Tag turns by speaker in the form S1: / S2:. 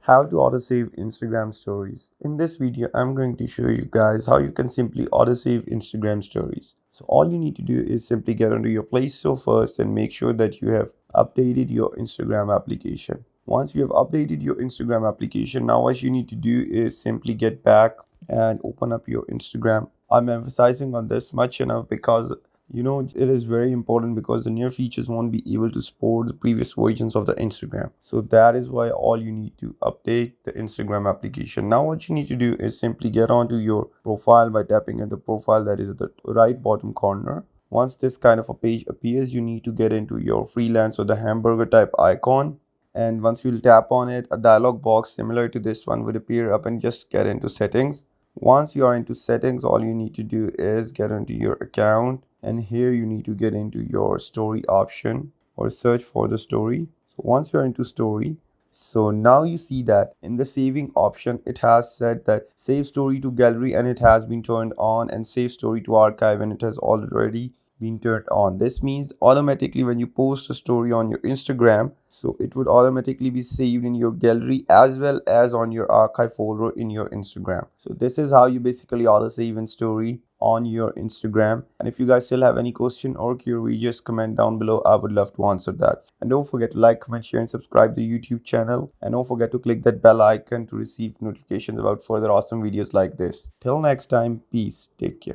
S1: How to autosave Instagram stories. In this video, I'm going to show you guys how you can simply autosave Instagram stories. So all you need to do is simply get onto your Play Store first and make sure that you have updated your Instagram application. Once you have updated your Instagram application, now what you need to do is simply get back and open up your Instagram. I'm emphasizing on this much enough because it is very important because the near features won't be able to support the previous versions of the Instagram. So that is why all you need to update the Instagram application. Now what you need to do is simply get onto your profile by tapping at the profile that is at the right bottom corner. Once this kind of a page appears, you need to get into your freelance or the hamburger type icon, and once you'll tap on it, a dialog box similar to this one would appear up, and just get into settings. Once you are into settings, all you need to do is get into your account, and here you need to get into your story option or search for the story. So once you're into story, so now you see that in the saving option it has said that save story to gallery, and it has been turned on, and save story to archive, and it has already been turned on. This means automatically when you post a story on your Instagram, so it would automatically be saved in your gallery as well as on your archive folder in your Instagram. So this is how you basically auto save in story on your Instagram. And if you guys still have any question or query, just comment down below. I would love to answer that. And don't forget to like, comment, share, and subscribe to the YouTube channel. And don't forget to click that bell icon to receive notifications about further awesome videos like this. Till next time, peace. Take care.